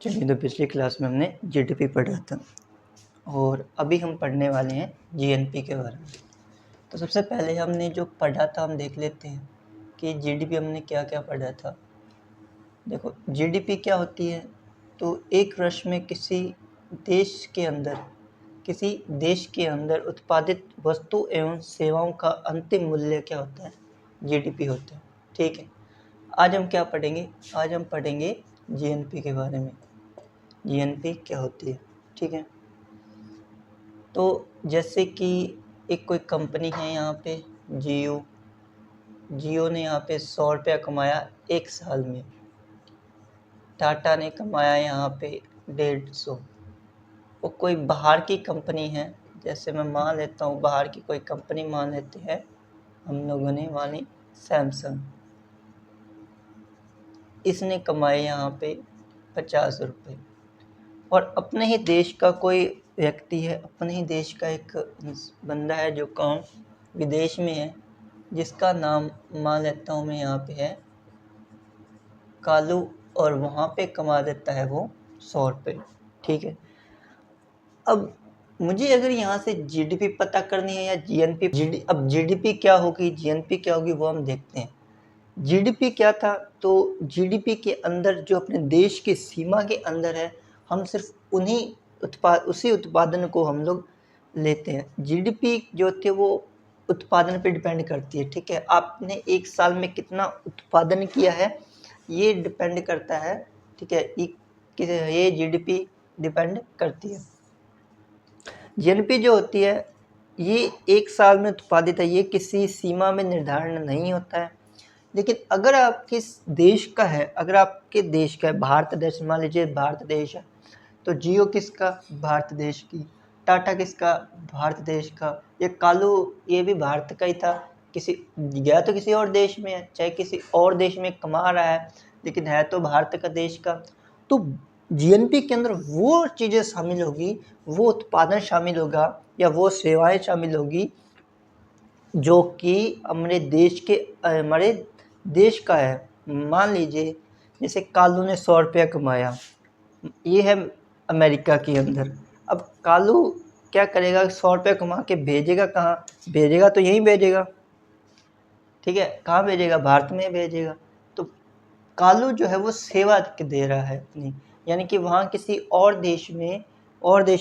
चलिए, तो पिछली क्लास में हमने जीडीपी पढ़ा था और अभी हम पढ़ने वाले हैं जीएनपी के बारे में। तो सबसे पहले हमने जो पढ़ा था हम देख लेते हैं कि जीडीपी हमने क्या क्या पढ़ा था। देखो, जीडीपी क्या होती है, तो एक वर्ष में किसी देश के अंदर उत्पादित वस्तु एवं सेवाओं का अंतिम मूल्य क्या होता है, जीडीपी होता है। ठीक है, आज हम क्या पढ़ेंगे, आज हम पढ़ेंगे जीएनपी के बारे में। जीएनपी क्या होती है, ठीक है। तो जैसे कि एक कोई कंपनी है यहाँ पे जियो ने यहाँ पे 100 रुपया कमाया एक साल में। टाटा ने कमाया यहाँ पे 150। वो कोई बाहर की कंपनी है, जैसे मैं मान लेता हूँ बाहर की कोई कंपनी मान लेते हैं हम लोगों ने, मानी सैमसंग। इसने कमाए यहाँ पे 50 रुपये। और अपने ही देश का कोई व्यक्ति है, अपने ही देश का एक बंदा है जो काम विदेश में है, जिसका नाम मान लेता हूँ मैं यहाँ पे है कालू, और वहाँ पे कमा देता है वो 100 रुपये। ठीक है, अब मुझे अगर यहाँ से जीडीपी पता करनी है या जीएनपी, अब जीडीपी क्या होगी, जीएनपी क्या होगी, वो हम देखते हैं। जीडीपी क्या था, तो जीडीपी के अंदर जो अपने देश की सीमा के अंदर है, हम सिर्फ उसी उत्पादन को हम लोग लेते हैं। जीडीपी जो होती है वो उत्पादन पे डिपेंड करती है। ठीक है, आपने एक साल में कितना उत्पादन किया है ये डिपेंड करता है। ठीक है, ये जीडीपी डिपेंड करती है। जीएनपी जो होती है ये एक साल में उत्पादित है, ये किसी सीमा में निर्धारण नहीं होता है। लेकिन अगर आप किस देश का है, अगर आपके देश का है भारत देश, मान लीजिए भारत देश है, तो जियो किसका, भारत देश की। टाटा किसका, भारत देश का। ये कालू, ये भी भारत का ही था, किसी गया तो किसी और देश में है, चाहे किसी और देश में कमा रहा है, लेकिन है तो भारत का देश का। तो जीएनपी के अंदर वो चीज़ें शामिल होगी, वो उत्पादन शामिल होगा या वो सेवाएं शामिल होगी जो कि हमारे देश का है। मान लीजिए जैसे कालू ने 100 रुपया कमाया, ये है अमेरिका के अंदर। अब कालू क्या करेगा, 100 रुपया कमा के भेजेगा कहाँ, भेजेगा तो यहीं भेजेगा। ठीक है, कहाँ भेजेगा, भारत में भेजेगा। तो कालू जो है वो सेवा दे रहा है अपनी, यानी कि वहाँ किसी और देश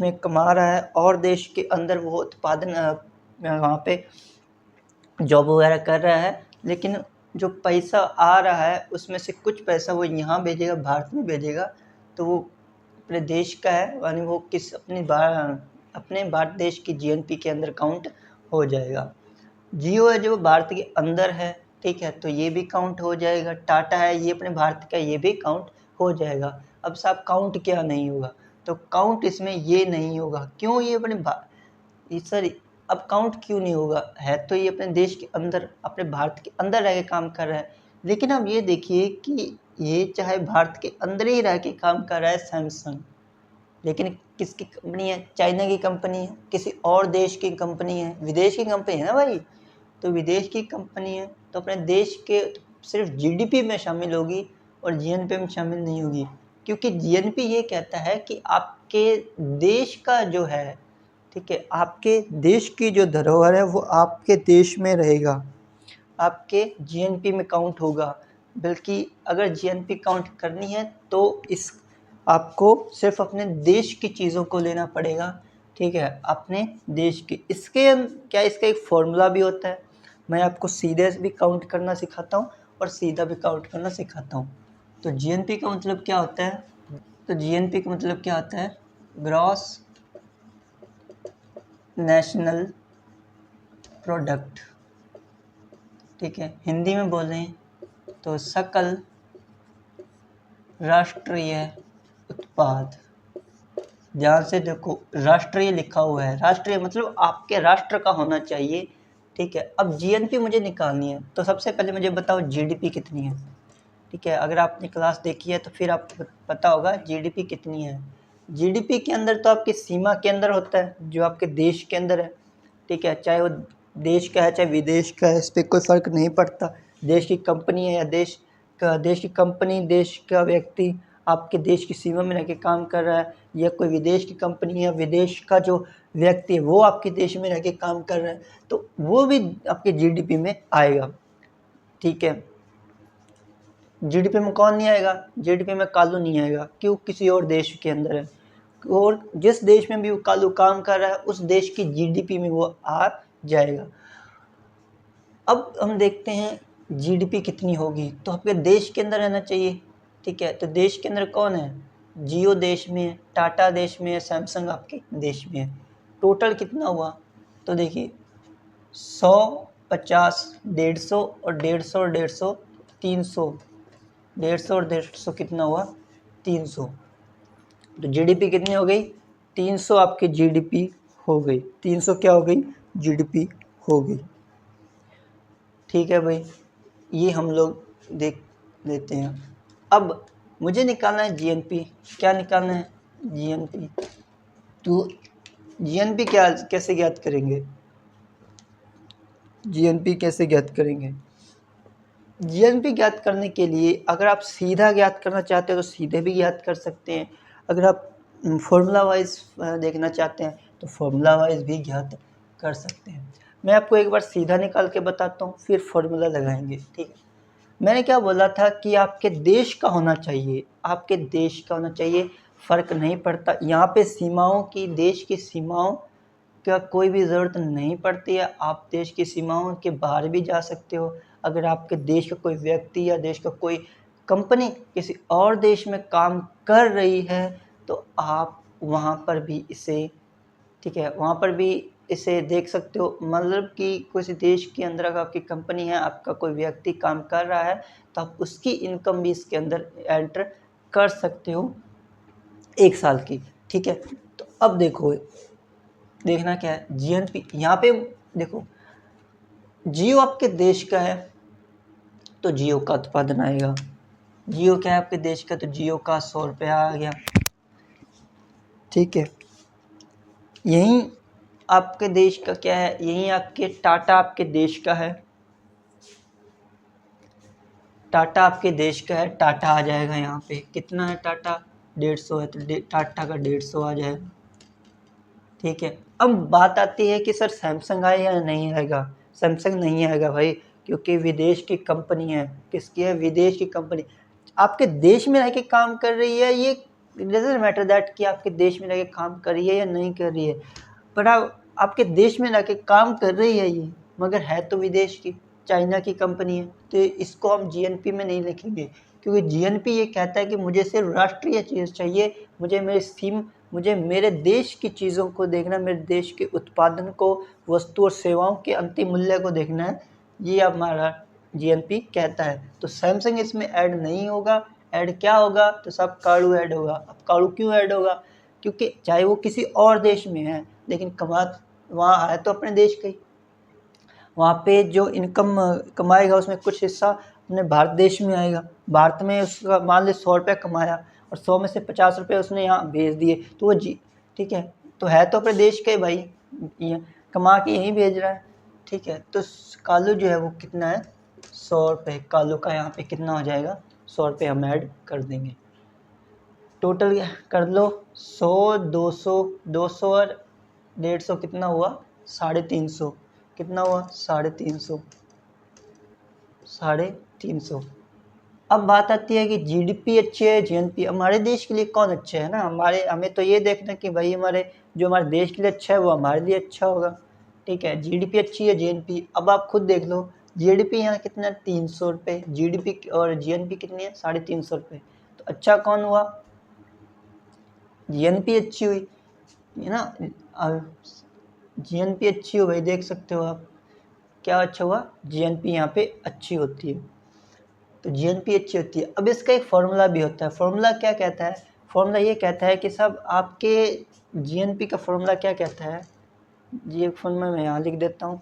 में कमा रहा है, और देश के अंदर वो उत्पादन वहाँ पे जॉब वगैरह कर रहा है, लेकिन जो पैसा आ रहा है उसमें से कुछ पैसा वो यहाँ भेजेगा, भारत में भेजेगा, तो वो अपने देश का है, यानी वो अपने भारत देश की जीएनपी के अंदर काउंट हो जाएगा। जियो है जो भारत के अंदर है, ठीक है, तो ये भी काउंट हो जाएगा। टाटा है ये अपने भारत का, ये भी काउंट हो जाएगा। अब साहब काउंट क्या नहीं होगा, तो काउंट इसमें ये नहीं होगा। क्यों, ये अपने अब काउंट क्यों नहीं होगा, है तो ये अपने देश के अंदर, अपने भारत के अंदर रह के काम कर रहा है। लेकिन अब ये देखिए कि ये चाहे भारत के अंदर ही रह के काम कर रहा है सैमसंग, लेकिन किसकी कंपनी है, चाइना की कंपनी है, किसी और देश की कंपनी है, विदेश की कंपनी है ना भाई। तो विदेश की कंपनी है तो अपने देश के सिर्फ जीडीपी में शामिल होगी और जीएनपी में शामिल नहीं होगी, क्योंकि जीएनपी ये कहता है कि आपके देश का जो है, ठीक है, आपके देश की जो धरोहर है वो आपके देश में रहेगा, आपके जीएनपी में काउंट होगा। बल्कि अगर जीएनपी काउंट करनी है तो आपको सिर्फ अपने देश की चीज़ों को लेना पड़ेगा। ठीक है, अपने देश की। इसका एक फॉर्मूला भी होता है, मैं आपको सीधे भी काउंट करना सिखाता हूँ और सीधा भी काउंट करना सिखाता हूँ। तो जीएनपी का मतलब क्या होता है, तो जीएनपी का मतलब क्या होता है, ग्रॉस नेशनल प्रोडक्ट। ठीक है, हिंदी में बोलें तो सकल राष्ट्रीय उत्पाद। ध्यान से देखो, राष्ट्रीय लिखा हुआ है, राष्ट्रीय मतलब आपके राष्ट्र का होना चाहिए। ठीक है, अब जीएनपी मुझे निकालनी है, तो सबसे पहले मुझे बताओ जीडीपी कितनी है। ठीक है, अगर आपने क्लास देखी है तो फिर आपको पता होगा जीडीपी कितनी है। जीडीपी के अंदर तो आपकी सीमा के अंदर होता है, जो आपके देश के अंदर है। ठीक है, चाहे वो देश का है चाहे विदेश का है, इस पर कोई फ़र्क नहीं पड़ता। देश की कंपनी है या देश की कंपनी, देश का व्यक्ति, आपके देश की सीमा में रह के काम कर रहा है, या कोई विदेश की कंपनी है, विदेश का जो व्यक्ति है वो आपके देश में रह के काम कर रहा है, तो वो भी आपके जीडीपी में आएगा। ठीक है, जीडीपी में कौन नहीं आएगा? जीडीपी में कालू नहीं आएगा। क्यों? किसी और देश के अंदर है, और जिस देश में भी वो कालू काम कर रहा है उस देश की जीडीपी में वो आ जाएगा। अब हम देखते हैं जीडीपी कितनी होगी, तो आपके देश के अंदर रहना चाहिए। ठीक है, तो देश के अंदर कौन है? जियो देश में है, टाटा देश में है, सैमसंग आपके देश में है। टोटल कितना हुआ? तो देखिए 100, 50, 150 और 150 और 150, 300, 150 और 150 कितना हुआ? 300। तो जीडीपी कितनी हो गई? 300 आपकी जीडीपी हो गई। 300 क्या हो गई? जीडीपी हो गई। ठीक है भाई, ये हम लोग देख लेते हैं। अब मुझे निकालना है जीएनपी। क्या निकालना है? जीएनपी। तो जीएनपी क्या कैसे ज्ञात करेंगे? जीएनपी कैसे ज्ञात करेंगे? जीएनपी ज्ञात करने के लिए अगर आप सीधा ज्ञात करना चाहते हो तो सीधे भी ज्ञात कर सकते हैं। अगर आप फॉर्मूला वाइज देखना चाहते हैं तो फॉर्मूला वाइज भी ज्ञात कर सकते हैं। मैं आपको एक बार सीधा निकाल के बताता हूँ, फिर फॉर्मूला लगाएंगे। ठीक है, मैंने क्या बोला था कि आपके देश का होना चाहिए, आपके देश का होना चाहिए, फ़र्क नहीं पड़ता। यहाँ पे सीमाओं की, देश की सीमाओं का कोई भी ज़रूरत नहीं पड़ती है। आप देश की सीमाओं के बाहर भी जा सकते हो। अगर आपके देश का कोई व्यक्ति या देश का कोई कंपनी किसी और देश में काम कर रही है तो आप वहाँ पर भी इसे, ठीक है, वहाँ पर भी इसे देख सकते हो। मतलब कि किसी देश के अंदर अगर आपकी कंपनी है, आपका कोई व्यक्ति काम कर रहा है तो आप उसकी इनकम भी इसके अंदर एंटर कर सकते हो 1 साल की। ठीक है, तो अब देखो, देखना क्या है? जीएनपी। यहाँ पे देखो, जियो आपके देश का है तो जियो का उत्पादन आएगा। जियो क्या है आपके देश का? तो जियो का 100 रुपया आ गया। ठीक है, यहीं आपके देश का क्या है? यहीं आपके टाटा आपके देश का है। टाटा आपके देश का है, टाटा आ जाएगा यहाँ पे। कितना है टाटा? 150 है, तो टाटा का 150 आ जाएगा। ठीक है, अब बात आती है कि सर सैमसंग आए या नहीं आएगा? सैमसंग नहीं आएगा भाई, क्योंकि विदेश की कंपनी है। किसकी है? विदेश की कंपनी। आपके देश में रह के काम कर रही है, ये डजंट मैटर दैट कि आपके देश में रह के काम कर रही है या नहीं कर रही है, पर आपके देश में रह के काम कर रही है ये, मगर है तो विदेश की, चाइना की कंपनी है। तो इसको हम जीएनपी में नहीं लिखेंगे, क्योंकि जीएनपी ये कहता है कि मुझे सिर्फ राष्ट्रीय चीज़ चाहिए, मुझे मेरे देश की चीज़ों को देखना, मेरे देश के उत्पादन को, वस्तु और सेवाओं के अंतिम मूल्य को देखना है, ये हमारा जीएनपी कहता है। तो सैमसंग इसमें ऐड नहीं होगा। ऐड क्या होगा? तो सब कालू ऐड होगा। अब कालू क्यों ऐड होगा? क्योंकि चाहे वो किसी और देश में है लेकिन कमा वहाँ है तो अपने देश का ही। वहाँ पे जो इनकम कमाएगा उसमें कुछ हिस्सा अपने भारत देश में आएगा। भारत में उसका मान ली 100 रुपये कमाया और 100 में से 50 रुपये उसने यहाँ भेज दिए, तो वो ठीक है, तो है तो अपने देश का ही भाई, ये कमा के यहीं भेज रहा है। ठीक है, तो कालू जो है वो कितना है? 100 रुपये। कालू का यहाँ पे कितना हो जाएगा? 100 रुपये हम ऐड कर देंगे। टोटल कर लो, 100, 200, 200 और 150 कितना हुआ? 350। कितना हुआ? 350, 350। अब बात आती है कि जीडीपी अच्छी है, जीएनपी। हमारे देश के लिए कौन अच्छा है ना? हमें तो ये देखना कि भाई हमारे देश के लिए अच्छा है वो हमारे लिए अच्छा होगा। ठीक है, जीडीपी अच्छी है, जीएनपी। अब आप खुद देख लो, जीडीपी यहाँ कितना है? 300 रुपये। जीडीपी और जीएनपी कितनी है? 350 रुपये। तो अच्छा कौन हुआ? जीएनपी अच्छी हुई है ना। जीएनपी अच्छी हो भाई, देख सकते हो आप। क्या अच्छा हुआ? जीएनपी यहाँ पे अच्छी होती है। तो जीएनपी अच्छी होती है। अब इसका एक फॉर्मूला भी होता है। फॉर्मूला क्या कहता है? फॉर्मूला ये कहता है कि सब आपके जीएनपी का फॉर्मूला क्या कहता है? ये फॉर्मूला मैं यहाँ लिख देता हूँ।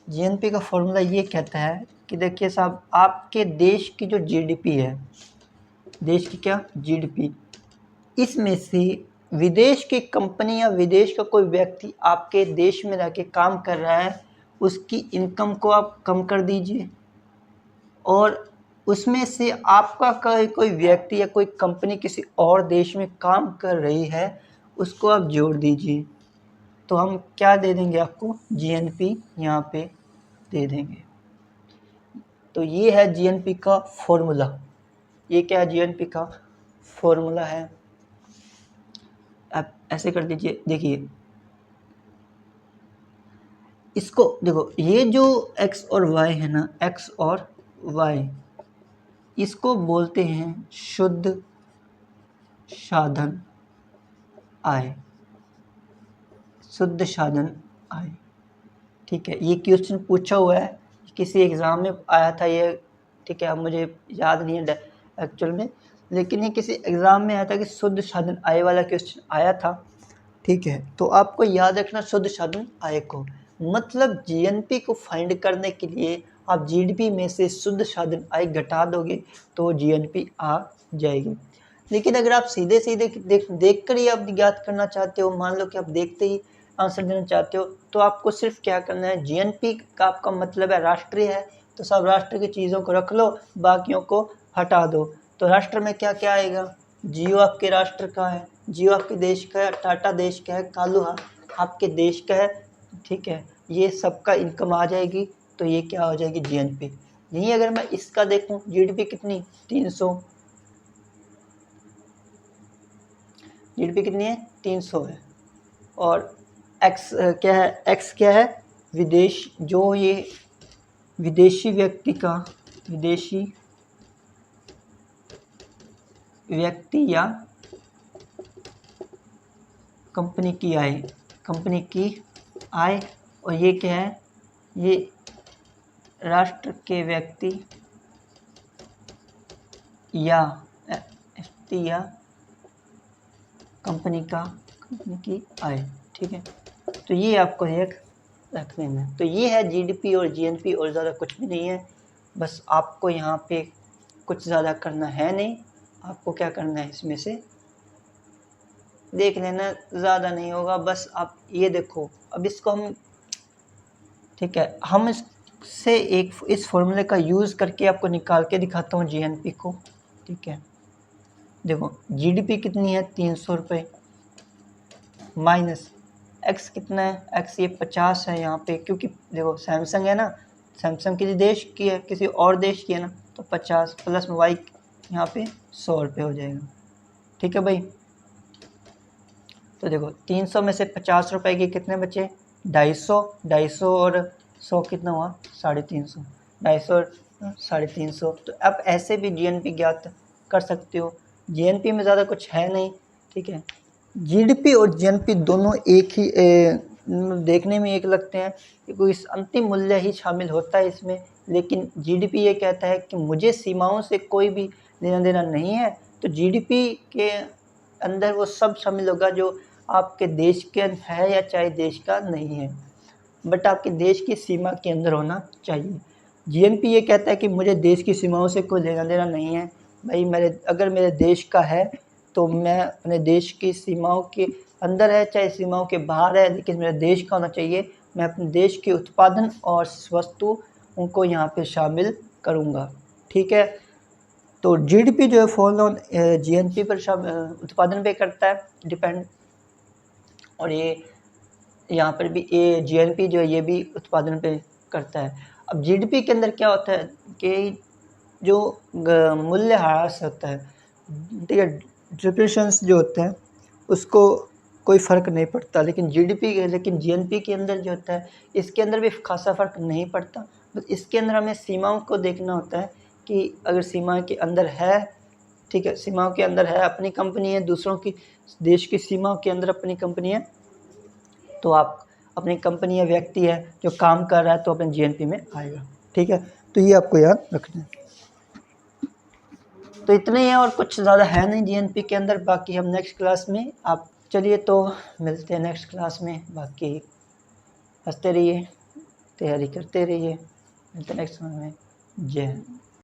जीएनपी का फॉर्मूला ये कहता है कि देखिए साहब, आपके देश की जो जीडीपी है, देश की क्या? जीडीपी, इसमें से विदेश की कंपनी या विदेश का कोई व्यक्ति आपके देश में रह के काम कर रहा है, उसकी इनकम को आप कम कर दीजिए और उसमें से आपका कोई व्यक्ति या कोई कंपनी किसी और देश में काम कर रही है, उसको आप जोड़ दीजिए। तो हम क्या दे देंगे आपको, जीएनपी यहाँ पे दे देंगे। तो ये है जीएनपी का फॉर्मूला। ये क्या है, जीएनपी का फॉर्मूला है। आप ऐसे कर दीजिए, देखिए इसको देखो, ये जो x और y है ना, x और y, इसको बोलते हैं शुद्ध साधन आय, शुद्ध साधन आय। ठीक है, ये क्वेश्चन पूछा हुआ है, किसी एग्ज़ाम में आया था ये। ठीक है, अब मुझे याद नहीं है एक्चुअल में, लेकिन ये किसी एग्ज़ाम में आया था कि शुद्ध साधन आय वाला क्वेश्चन आया था। ठीक है, तो आपको याद रखना शुद्ध साधन आय को, मतलब जीएनपी को फाइंड करने के लिए आप जीडीपी में से शुद्ध साधन आय घटा दोगे तो जीएनपी आ जाएगी। लेकिन अगर आप सीधे सीधे देख कर ही आप ज्ञात करना चाहते हो, मान लो कि आप देखते ही आंसर देना चाहते हो, तो आपको सिर्फ क्या करना है, जीएनपी का आपका मतलब है राष्ट्रीय है, तो सब राष्ट्र की चीज़ों को रख लो, बाकियों को हटा दो। तो राष्ट्र में क्या क्या आएगा, जियो आपके राष्ट्र का है, जियो आपके देश का है, टाटा देश का है, कालू आपके देश का है। ठीक है, ये सबका इनकम आ जाएगी, तो ये क्या हो जाएगी, जीएनपी। यही अगर मैं इसका देखूं, जीडीपी कितनी 300, जीडीपी कितनी है 300 है, और एक्स क्या है, एक्स क्या है, विदेश, जो ये विदेशी व्यक्ति का, विदेशी व्यक्ति या कंपनी की आय, कंपनी की आय, और ये क्या है, ये राष्ट्र के व्यक्ति या या कंपनी की आय। ठीक है, तो ये आपको एक रखने में, तो ये है जीडीपी और जीएनपी, और ज़्यादा कुछ भी नहीं है। बस आपको यहाँ पे कुछ ज़्यादा करना है नहीं, आपको क्या करना है, इसमें से देख लेना, ज़्यादा नहीं होगा, बस आप ये देखो। अब इसको हम, ठीक है, हम इससे इस फॉर्मूले का यूज़ करके आपको निकाल के दिखाता हूँ जीएनपी को। ठीक है, देखो जीडीपी कितनी है 300 रुपये, माइनस एक्स कितना है, एक्स ये 50 है यहाँ पे, क्योंकि देखो सैमसंग है ना, सैमसंग किसी देश की है, किसी और देश की है ना, तो 50 प्लस वाई यहाँ पे 100 रुपये हो जाएगा। ठीक है भाई, तो देखो 300 में से 50 रुपये के कितने बचे, 250, और 100 कितना हुआ 350, 250 और 350। तो अब ऐसे भी जीएनपी ज्ञात कर सकते हो, जीएनपी में ज़्यादा कुछ है नहीं। ठीक है, जीडीपी और जीएनपी दोनों एक ही देखने में एक लगते हैं, कोई अंतिम मूल्य ही शामिल होता है इसमें, लेकिन जीडीपी ये कहता है कि मुझे सीमाओं से कोई भी लेना देना नहीं है, तो जीडीपी के अंदर वो सब शामिल होगा जो आपके देश के है या चाहे देश का नहीं है, बट आपके देश की सीमा के अंदर होना चाहिए। जीएनपी ये कहता है कि मुझे देश की सीमाओं से कोई लेना देना नहीं है भाई, अगर मेरे देश का है तो मैं अपने देश की सीमाओं के अंदर है चाहे सीमाओं के बाहर है, लेकिन मेरे देश का होना चाहिए। मैं अपने देश के उत्पादन और वस्तु उनको यहाँ पे शामिल करूँगा। ठीक है, तो जीडीपी जो है फॉल ऑन जीएनपी पर उत्पादन पे करता है डिपेंड, और ये यहाँ पर भी ये जीएनपी जो है ये भी उत्पादन पे करता है। अब जीडीपी के अंदर क्या होता है कि जो मूल्यह्रास होता है, ठीक है, डिप्रेशंस जो होते हैं उसको कोई फ़र्क नहीं पड़ता, लेकिन जीएनपी के अंदर जो होता है इसके अंदर भी खासा फ़र्क नहीं पड़ता। बस इसके अंदर हमें सीमाओं को देखना होता है कि अगर सीमा के अंदर है, ठीक है, सीमाओं के अंदर है, अपनी कंपनी है, दूसरों की देश की सीमाओं के अंदर अपनी कंपनी है, तो आप अपनी कंपनी या व्यक्ति है जो काम कर रहा है तो अपने जीएनपी में आएगा। ठीक है, तो ये आपको याद रखना है। तो इतने ही है और कुछ ज़्यादा है नहीं जीएनपी के अंदर, बाकी हम नेक्स्ट क्लास में आप चलिए तो मिलते हैं नेक्स्ट क्लास में। बाकी हंसते रहिए, तैयारी करते रहिए, मिलते हैं नेक्स्ट क्लास में। जय हिंद।